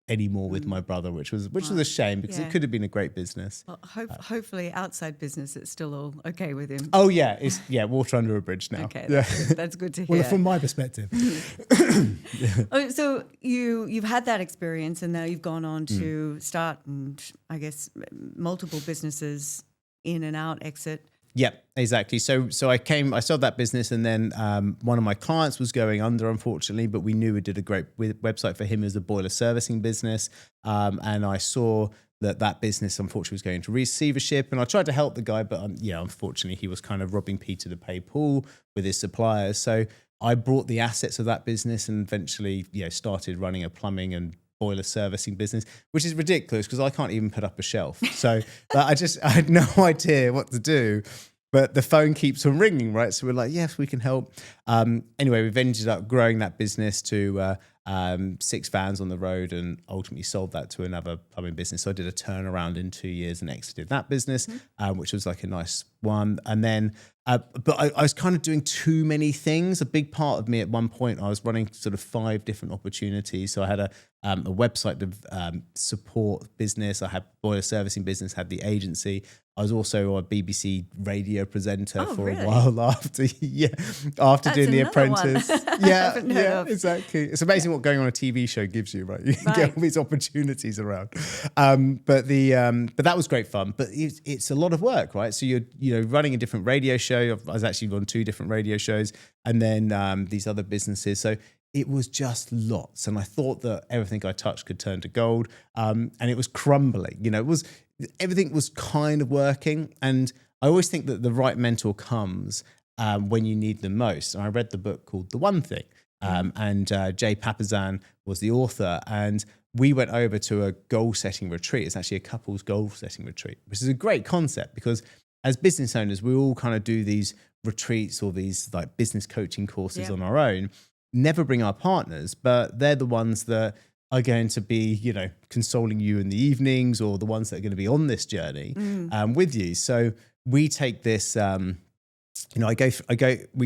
anymore with my brother, which was a shame because it could have been a great business. Well, hopefully outside business, it's still all okay with him. Oh yeah, it's water under a bridge now. Okay, yeah. that's good to hear. Well, from my perspective. Oh, so you've had that experience, and now you've gone on to start, and I guess multiple businesses, in and out, exit. Yep, exactly. So I sold that business, and then one of my clients was going under, unfortunately, but we knew we did a great website for him as a boiler servicing business. And I saw that business, unfortunately, was going into receivership, and I tried to help the guy, but unfortunately, he was kind of robbing Peter to pay Paul with his suppliers. So I brought the assets of that business and eventually, started running a plumbing and boiler servicing business, which is ridiculous because I can't even put up a shelf. So I had no idea what to do, but the phone keeps on ringing, right? So we're like, yes, we can help. Anyway, we've ended up growing that business to 6 vans on the road, and ultimately sold that to another plumbing business. So I did a turnaround in 2 years and exited that business, which was like a nice one. And then, but I was kind of doing too many things. A big part of me at one point, I was running sort of 5 different opportunities. So I had a website support business. I had boiler servicing business, had the agency. I was also a BBC radio presenter a while after doing The Apprentice. Yeah, exactly. It's amazing what going on a TV show gives you, right? You can get all these opportunities around. But that was great fun. But it's a lot of work, right? So you're running a different radio show. I was actually on 2 different radio shows, and then these other businesses. So it was just lots. And I thought that everything I touched could turn to gold. And it was crumbling. Everything was kind of working. And I always think that the right mentor comes when you need them most. And I read the book called The One Thing. And Jay Papasan was the author. And we went over to a goal-setting retreat. It's actually a couples goal-setting retreat, which is a great concept because as business owners, we all kind of do these retreats or these like business coaching courses on our own. Never bring our partners, but they're the ones that are going to be, consoling you in the evenings, or the ones that are going to be on this journey with you. So we take this, we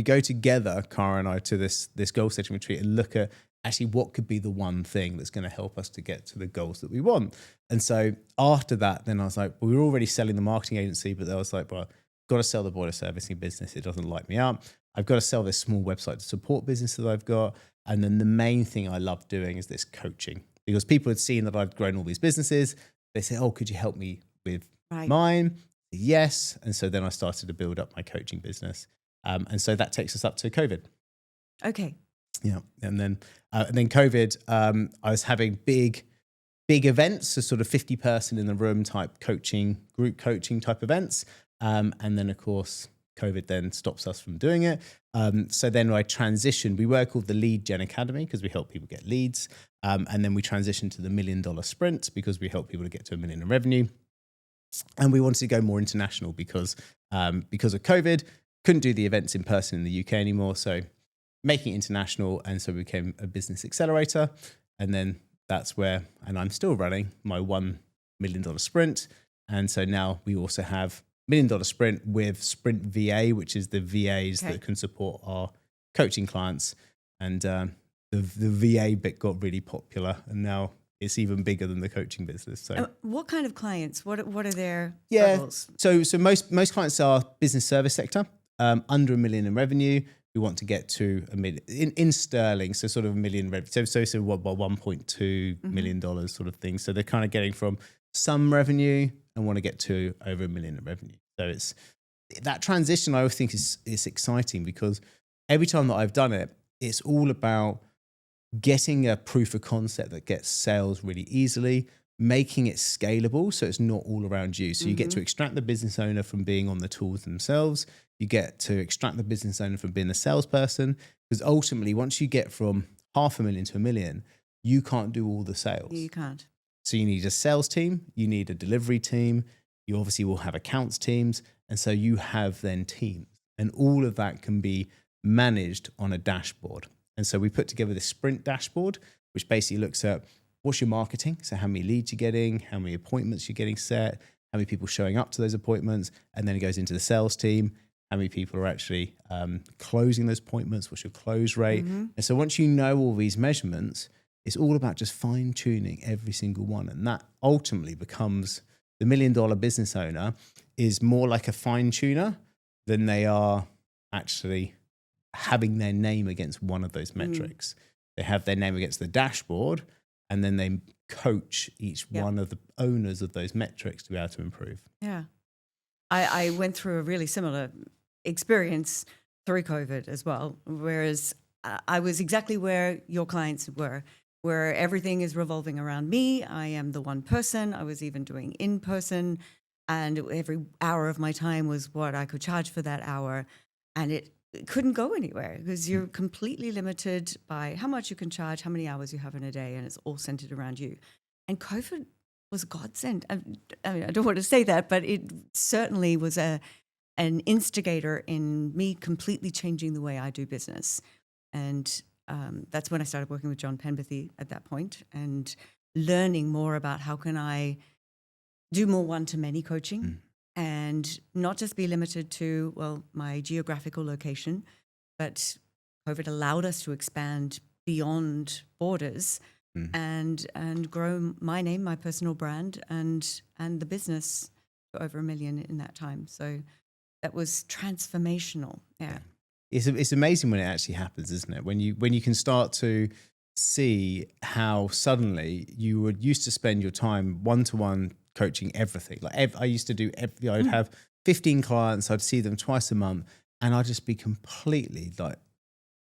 go together, Cara and I, to this goal setting retreat and look at actually what could be the one thing that's going to help us to get to the goals that we want. And so after that, then I was like, well, we were already selling the marketing agency, but I was like, well, I've got to sell the boiler servicing business. It doesn't light me up. I've got to sell this small website to support business that I've got. And then the main thing I love doing is this coaching, because people had seen that I'd grown all these businesses. They say, oh, could you help me with mine? Yes. And so then I started to build up my coaching business. And so that takes us up to COVID. Okay. Yeah. And then COVID, I was having big events, so sort of 50 person in the room type coaching, group coaching type events. And then of course, COVID then stops us from doing it. So then I transitioned. We were called the Lead Gen Academy because we help people get leads. And then we transitioned to the $1 Million Sprint because we help people to get to $1 million in revenue. And we wanted to go more international because of COVID, couldn't do the events in person in the UK anymore. So making it international. And so we became a business accelerator. And then that's where, and I'm still running my $1 Million Sprint. And so now we also have $1 Million Sprint with Sprint VA, which is the VAs that can support our coaching clients. And the VA bit got really popular, and now it's even bigger than the coaching business. So, what kind of clients? What are their levels? So most clients are business service sector, under $1 million in revenue. We want to get to $1 million in sterling, so sort of $1 million revenue. So what about $1.2 million sort of thing. So they're kind of getting from some revenue and want to get to over $1 million in revenue. So it's that transition. I always think is exciting because every time that I've done it, it's all about getting a proof of concept that gets sales really easily, making it scalable so it's not all around you. So you get to extract the business owner from being on the tools themselves. You get to extract the business owner from being a salesperson, because ultimately once you get from $500,000 to $1 million, you can't do all the sales. You can't. So you need a sales team, you need a delivery team, you obviously will have accounts teams, and so you have then teams. And all of that can be managed on a dashboard. And so we put together this sprint dashboard, which basically looks at what's your marketing. So how many leads you're getting, how many appointments you're getting set, how many people showing up to those appointments. And then it goes into the sales team. How many people are actually closing those appointments? What's your close rate? And so once you know all these measurements, it's all about just fine tuning every single one. And that ultimately becomes the $1 million business owner is more like a fine tuner than they are actually having their name against one of those metrics. They have their name against the dashboard, and then they coach each one of the owners of those metrics to be able to improve. Yeah. I went through a really similar experience through COVID as well, whereas I was exactly where your clients were, where everything is revolving around me. I am the one person. I was even doing in person, and every hour of my time was what I could charge for that hour. And it couldn't go anywhere because you're completely limited by how much you can charge, how many hours you have in a day, and it's all centered around you. And COVID was a godsend. I mean, I don't want to say that, but it certainly was an instigator in me completely changing the way I do business. And that's when I started working with John Penberthy at that point and learning more about how can I do more one-to-many coaching and not just be limited to, well, my geographical location, but COVID allowed us to expand beyond borders and grow my name, my personal brand, and the business to over 1 million in that time. So that was transformational. Yeah. It's amazing when it actually happens, isn't it? When you can start to see how suddenly you would used to spend your time one-to-one coaching everything. Like I used to do I'd have 15 clients, I'd see them twice a month, and I'd just be completely like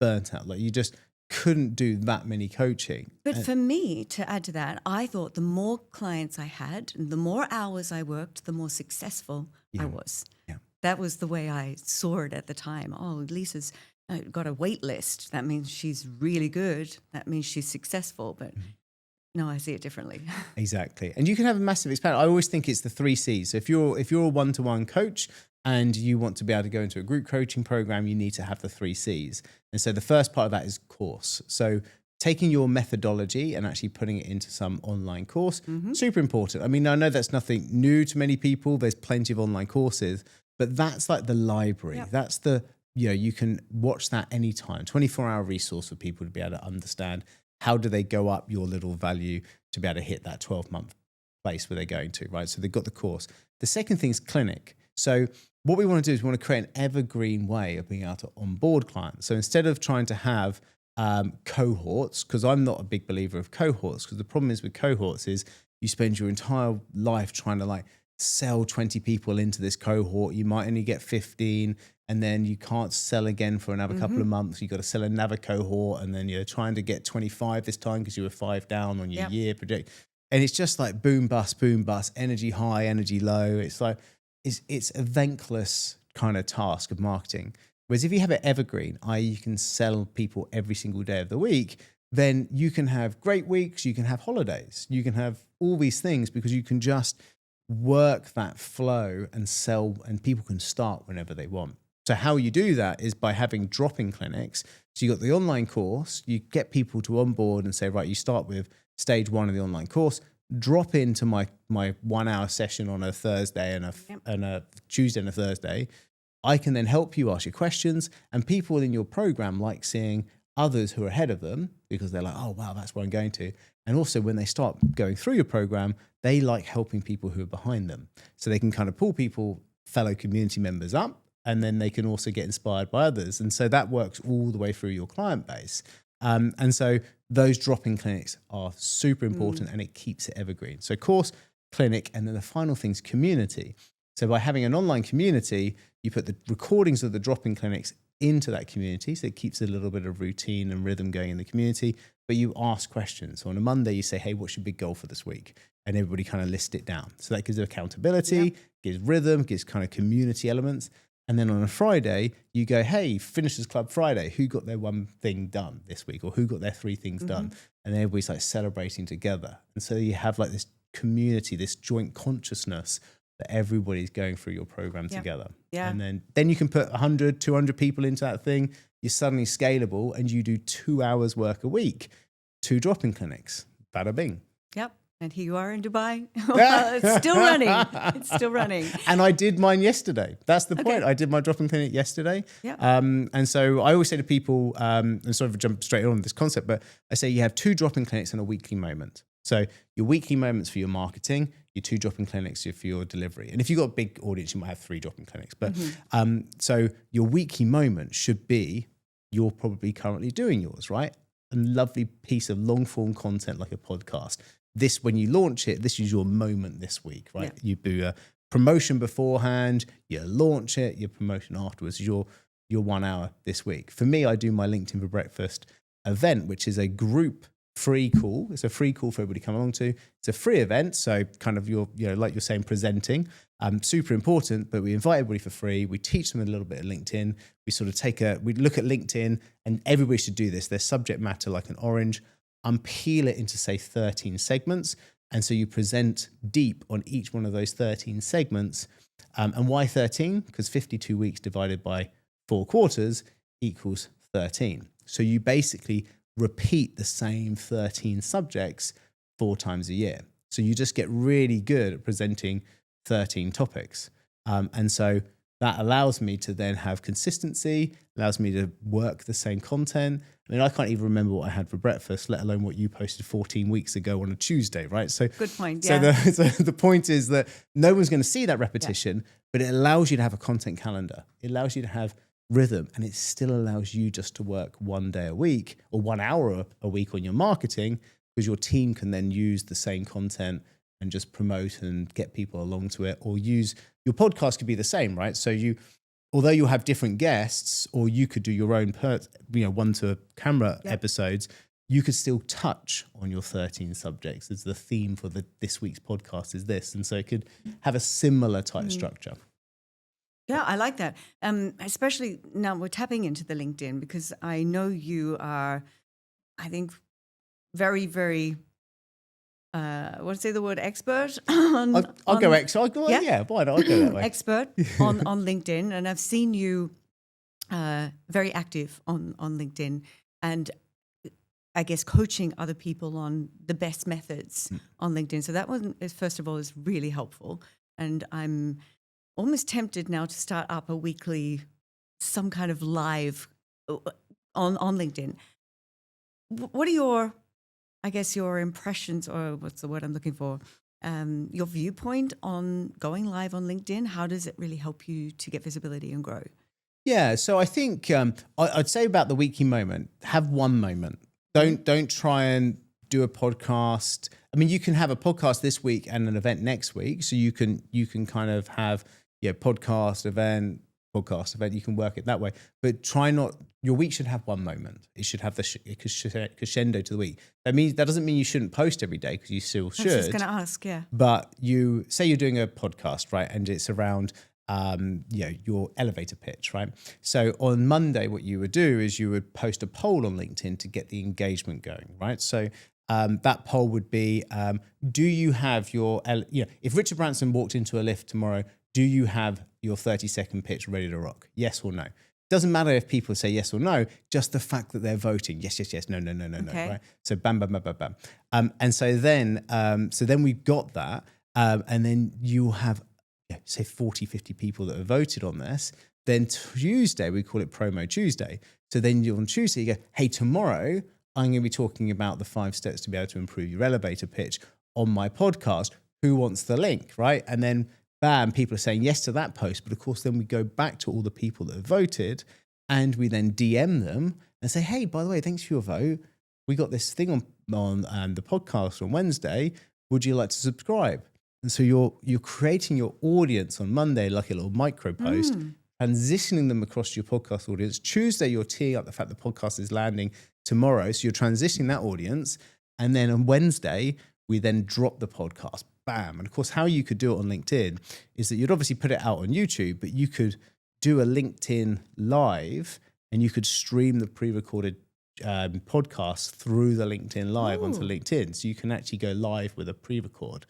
burnt out. Like you just couldn't do that many coaching. But for me, to add to that, I thought the more clients I had and the more hours I worked, the more successful I was. Yeah. That was the way I saw it at the time. Oh, Lisa's got a wait list. That means she's really good. That means she's successful. But no, I see it differently. Exactly. And you can have a massive expansion. I always think it's the 3 C's. So if you're a one-to-one coach and you want to be able to go into a group coaching program, you need to have the 3 C's. And so the first part of that is course. So taking your methodology and actually putting it into some online course, super important. I mean, I know that's nothing new to many people. There's plenty of online courses, but that's like the library. Yep. That's the, you can watch that anytime, 24-hour resource for people to be able to understand how do they go up your little value to be able to hit that 12-month place where they're going to, right? So they've got the course. The second thing is clinic. So what we want to do is we want to create an evergreen way of being able to onboard clients. So instead of trying to have cohorts, because I'm not a big believer of cohorts, because the problem is with cohorts is you spend your entire life trying to like sell 20 people into this cohort. You might only get 15, and then you can't sell again for another couple of months. You've got to sell another cohort, and then you're trying to get 25 this time because you were 5 down on your year project. And it's just like boom, bust, energy high, energy low. It's like, it's a thankless kind of task of marketing. Whereas if you have it evergreen, i.e. you can sell people every single day of the week, then you can have great weeks, you can have holidays, you can have all these things because you can just work that flow and sell, and people can start whenever they want. So how you do that is by having drop-in clinics. So you got the online course, you get people to onboard and say, right, you start with stage 1 of the online course, drop into my 1 hour session on a Thursday and a Tuesday and a Thursday. I can then help you ask your questions, and people in your program like seeing others who are ahead of them because they're like, oh, wow, that's where I'm going to. And also when they start going through your program, they like helping people who are behind them. So they can kind of pull people, fellow community members up, and then they can also get inspired by others. And so that works all the way through your client base. And so those drop-in clinics are super important and it keeps it evergreen. So course, clinic, and then the final thing is community. So by having an online community, you put the recordings of the drop-in clinics into that community. So it keeps a little bit of routine and rhythm going in the community, but you ask questions. So on a Monday, you say, hey, what's your big goal for this week? And everybody kind of lists it down. So that gives accountability, gives rhythm, gives kind of community elements. And then on a Friday, you go, hey, Finishers Club Friday, who got their one thing done this week, or who got their 3 things done? And everybody's like celebrating together. And so you have like this community, this joint consciousness that everybody's going through your program Yeah. together. Yeah. And then you can put 100, 200 people into that thing. You're suddenly scalable and you do 2 hours work a week, 2 drop-in clinics, bada bing. Yep. And here you are in Dubai. Well, it's still running. It's still running. And I did mine yesterday. That's the point. I did my drop-in clinic yesterday. Yeah. And so I always say to people, and sort of jump straight on this concept, but I say you have 2 drop-in clinics and a weekly moment. So your weekly moments for your marketing, your 2 drop-in clinics for your delivery. And if you've got a big audience, you might have 3 drop-in clinics. But so your weekly moment should be, you're probably currently doing yours, right? A lovely piece of long-form content like a podcast. This, when you launch it, this is your moment this week, right? Yeah. You do a promotion beforehand, you launch it, your promotion afterwards, your 1 hour this week. For me, I do my LinkedIn for Breakfast event, which is a group free call. It's a free call for everybody to come along to. It's a free event. So kind of like you're saying, presenting, super important, but we invite everybody for free. We teach them a little bit of LinkedIn. We sort of we look at LinkedIn, and everybody should do this. There's subject matter like an orange. Unpeel it into, say, 13 segments. And so you present deep on each one of those 13 segments. And why 13? Because 52 weeks divided by 4 quarters equals 13. So you basically repeat the same 13 subjects 4 times a year. So you just get really good at presenting 13 topics. And so that allows me to then have consistency, allows me to work the same content. I mean, I can't even remember what I had for breakfast, let alone what you posted 14 weeks ago on a Tuesday, right? So Good point. So Yeah. the point is that no one's going to see that repetition, but it allows you to have a content calendar. It allows you to have rhythm, and it still allows you just to work 1 day a week or 1 hour a week on your marketing, because your team can then use the same content and just promote and get people along to it, or use your podcast could be the same, right? So although you'll have different guests, or you could do your own one to camera episodes, you could still touch on your 13 subjects as the theme for this week's podcast is this. And so it could have a similar type structure. Yeah, I like that. Especially now we're tapping into the LinkedIn, because I know you are, I think, very, very, want to say the word expert? I'll go expert. Yeah, why not? I'll go that way. Expert on LinkedIn. And I've seen you very active on LinkedIn, and I guess coaching other people on the best methods on LinkedIn. So that one, first of all, is really helpful. And I'm almost tempted now to start up a weekly, some kind of live on LinkedIn. What are your impressions, or what's the word I'm looking for? Your viewpoint on going live on LinkedIn? How does it really help you to get visibility and grow? Yeah, so I think I'd say about the weekly moment, have one moment. Don't try and do a podcast. I mean, you can have a podcast this week and an event next week. So you can kind of have podcast event. You can work it that way, but try not. Your week should have one moment. It should have the crescendo to the week. That doesn't mean you shouldn't post every day, because you still should. I was just going to ask, yeah. But you say you're doing a podcast, right, and it's around your elevator pitch, right? So on Monday, what you would do is you would post a poll on LinkedIn to get the engagement going, right? So that poll would be, do you have if Richard Branson walked into a lift tomorrow, do you have your 30-second pitch ready to rock? Yes or no? Doesn't matter if people say yes or no, just the fact that they're voting. Yes, no, right? So bam, bam, bam, bam, bam. And so then we've got that. And then you'll have, say 40, 50 people that have voted on this. Then Tuesday, we call it Promo Tuesday. So then on Tuesday, you go, hey, tomorrow, I'm going to be talking about the 5 steps to be able to improve your elevator pitch on my podcast. Who wants the link, right? And then bam, people are saying yes to that post. But of course, then we go back to all the people that have voted, and we then DM them and say, hey, by the way, thanks for your vote. We got this thing on the podcast on Wednesday. Would you like to subscribe? And so you're creating your audience on Monday like a little micro post, transitioning them across to your podcast audience. Tuesday, you're teeing up the fact the podcast is landing tomorrow. So you're transitioning that audience. And then on Wednesday, we then drop the podcast. Bam. And of course, how you could do it on LinkedIn is that you'd obviously put it out on YouTube, but you could do a LinkedIn live, and you could stream the pre-recorded podcast through the LinkedIn live onto LinkedIn. So you can actually go live with a pre-record.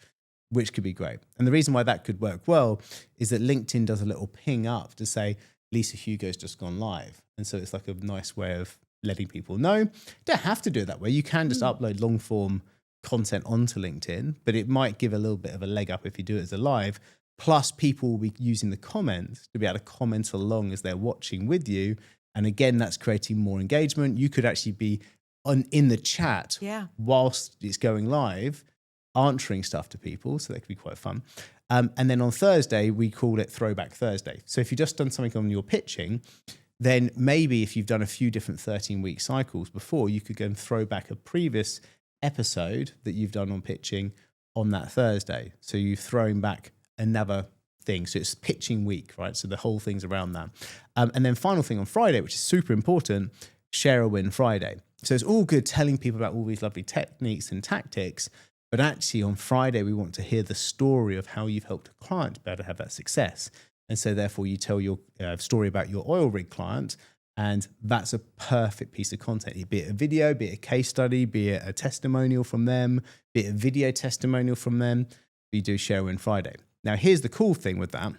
which could be great. And the reason why that could work well is that LinkedIn does a little ping up to say, Lisa Hugo's just gone live. And so it's like a nice way of letting people know. You don't have to do it that way. You can just upload long form content onto LinkedIn, but it might give a little bit of a leg up if you do it as a live. Plus, people will be using the comments to be able to comment along as they're watching with you. And again, that's creating more engagement. You could actually be in the chat whilst it's going live, answering stuff to people. So that could be quite fun. And then on Thursday, we call it Throwback Thursday. So if you've just done something on your pitching, then maybe if you've done a few different 13-week cycles before, you could go and throw back a previous episode that you've done on pitching on that Thursday. So you've thrown back another thing. So it's pitching week, right? So the whole thing's around that. And then final thing on Friday, which is super important, Share a Win Friday. So it's all good telling people about all these lovely techniques and tactics, but actually on Friday, we want to hear the story of how you've helped a client be able to have that success. And so therefore you tell your story about your oil rig client, and that's a perfect piece of content, be it a video, be it a case study, be it a testimonial from them, be it a video testimonial from them. You do Share a Win Friday. Now, here's the cool thing with that.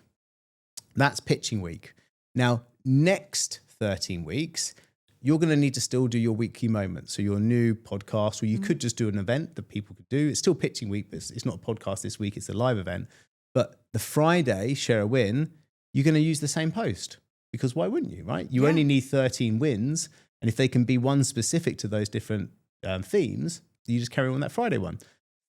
That's pitching week. Now, next 13 weeks, you're going to need to still do your weekly moments. So your new podcast, or you could just do an event that people could do. It's still pitching week, but it's not a podcast this week. It's a live event. But the Friday Share a Win, you're going to use the same post, because why wouldn't you, right? You only need 13 wins. And if they can be one specific to those different themes, you just carry on that Friday one.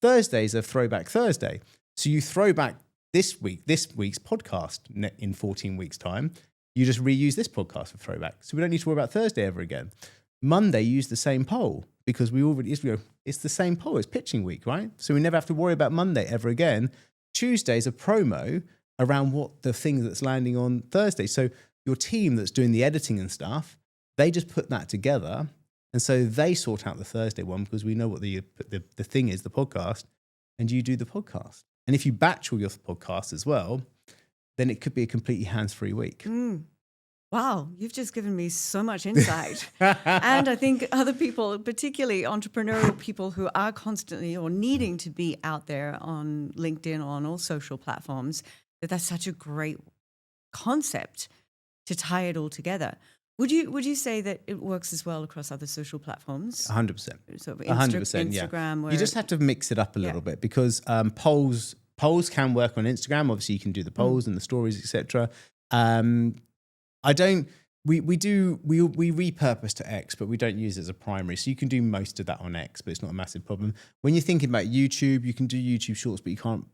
Thursday's a Throwback Thursday. So you throw back this week's podcast in 14 weeks' time. You just reuse this podcast for throwback. So we don't need to worry about Thursday ever again. Monday, use the same poll, because it's the same poll. It's pitching week, right? So we never have to worry about Monday ever again. Tuesday's a promo around what the thing that's landing on Thursday. So your team that's doing the editing and stuff, they just put that together. And so they sort out the Thursday one, because we know what the thing is, the podcast, and you do the podcast. And if you batch all your podcasts as well, then it could be a completely hands-free week. Wow, you've just given me so much insight. And I think other people, particularly entrepreneurial people who are constantly or needing to be out there on LinkedIn or on all social platforms, that's such a great concept to tie it all together. Would you say that it works as well across other social platforms? 100%. So 100%, Instagram, yeah. You just have to mix it up a little bit, because polls can work on Instagram. Obviously, you can do the polls and the stories, etc. We repurpose to X, but we don't use it as a primary. So you can do most of that on X, but it's not a massive problem. When you're thinking about YouTube, you can do YouTube Shorts, but you can't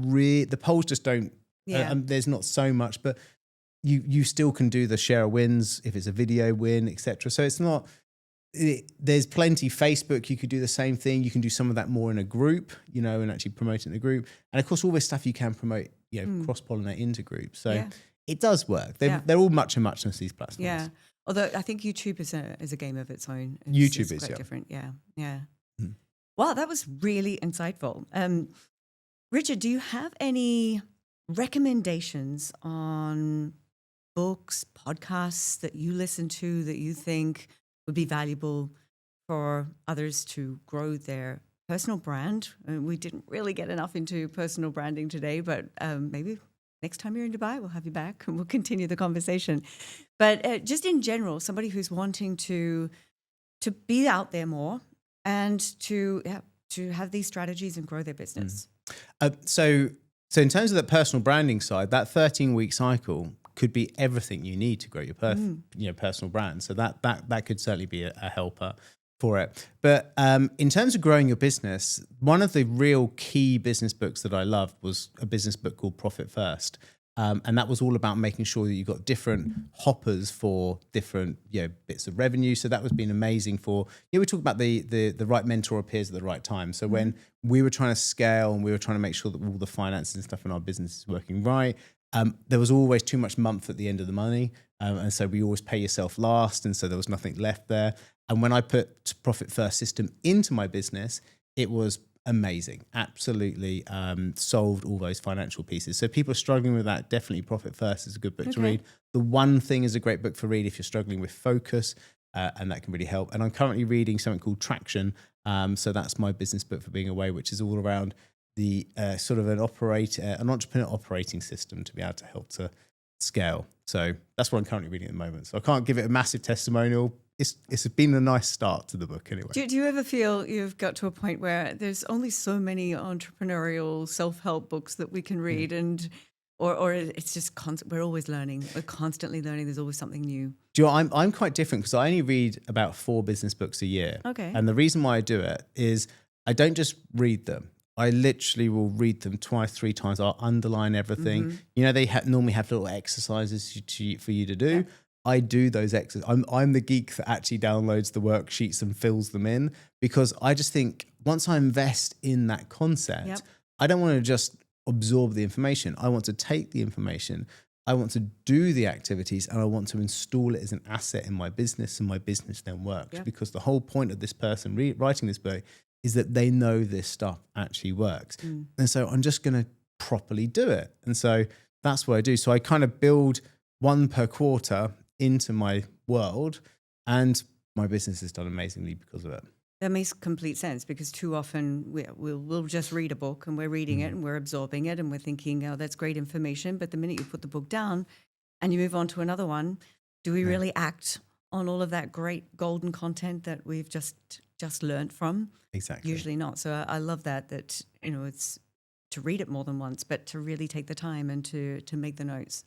really. The polls just don't. There's not so much, but you still can do the Share a Wins if it's a video win, etc. So it's not. There's plenty. Facebook, you could do the same thing. You can do some of that more in a group, and actually promote it in a group. And of course, all this stuff you can promote, cross-pollinate into groups. So it does work. They're all much and muchness, these platforms. Yeah. Although I think YouTube is a game of its own. YouTube is quite different. Yeah. Mm. Wow, that was really insightful. Richard, do you have any recommendations on books, podcasts that you listen to that you think would be valuable for others to grow their personal brand? We didn't really get enough into personal branding today, but maybe next time you're in Dubai, we'll have you back and we'll continue the conversation. But just in general, somebody who's wanting to be out there more and to have these strategies and grow their business. So in terms of the personal branding side, that 13-week cycle could be everything you need to grow your personal brand. So that could certainly be a helper for it. But in terms of growing your business, one of the real key business books that I loved was a business book called Profit First. And that was all about making sure that you got different hoppers for different bits of revenue. So that was been amazing for, we talk about the right mentor appears at the right time. So when we were trying to scale and we were trying to make sure that all the finances and stuff in our business is working right, there was always too much month at the end of the money. And so we always pay yourself last. And so there was nothing left there. And when I put Profit First system into my business, it was amazing. Absolutely solved all those financial pieces. So people are struggling with that. Definitely Profit First is a good book to read. The One Thing is a great book to read if you're struggling with focus, and that can really help. And I'm currently reading something called Traction. So that's my business book for being away, which is all around the sort of an entrepreneur operating system to be able to help to scale. So that's what I'm currently reading at the moment. So I can't give it a massive testimonial. It's been a nice start to the book anyway. Do you ever feel you've got to a point where there's only so many entrepreneurial self-help books that we can read, and or it's just we're always learning. We're constantly learning. There's always something new. Do you know, I'm quite different because I only read about 4 business books a year. Okay. And the reason why I do it is I don't just read them. I literally will read them twice, 3 times. I'll underline everything. Mm-hmm. You know, they normally have little exercises for you to do. Yeah. I do those exercises. I'm the geek that actually downloads the worksheets and fills them in, because I just think once I invest in that concept, I don't want to just absorb the information. I want to take the information, I want to do the activities, and I want to install it as an asset in my business, and my business then works. Because the whole point of this person writing this book is that they know this stuff actually works. And so I'm just going to properly do it. And so that's what I do. So I kind of build 1 per quarter into my world, and my business has done amazingly because of it. That makes complete sense, because too often we'll just read a book and we're reading it and we're absorbing it and we're thinking, oh, that's great information. But the minute you put the book down and you move on to another one, do we really act on all of that great golden content that we've just learned from? Exactly. Usually not. So I love that it's to read it more than once, but to really take the time and to make the notes.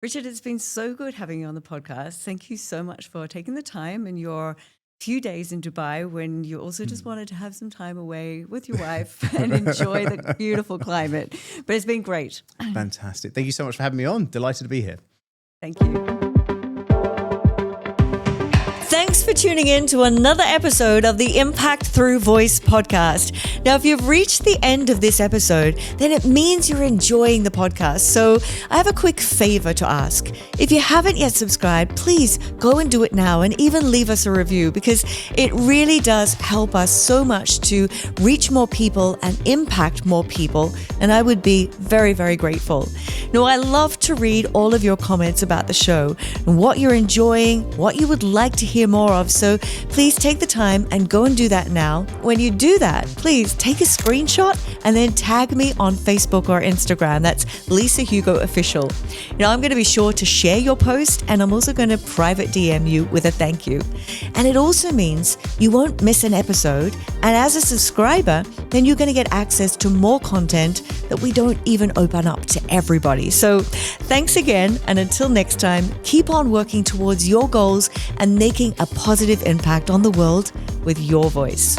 Richard, it's been so good having you on the podcast. Thank you so much for taking the time in your few days in Dubai, when you also just wanted to have some time away with your wife and enjoy the beautiful climate. But it's been great. Fantastic. Thank you so much for having me on. Delighted to be here. Thank you. Thanks for tuning in to another episode of the Impact Through Voice podcast. Now, if you've reached the end of this episode, then it means you're enjoying the podcast. So I have a quick favor to ask. If you haven't yet subscribed, please go and do it now, and even leave us a review, because it really does help us so much to reach more people and impact more people. And I would be very, very grateful. Now, I love to read all of your comments about the show and what you're enjoying, what you would like to hear more of. So please take the time and go and do that now. When you do that, please take a screenshot and then tag me on Facebook or Instagram. That's Lisa Hugo Official. Now, I'm going to be sure to share your post, and I'm also going to private DM you with a thank you. And it also means you won't miss an episode. And as a subscriber, then you're going to get access to more content that we don't even open up to everybody. So thanks again. And until next time, keep on working towards your goals and making a positive impact on the world with your voice.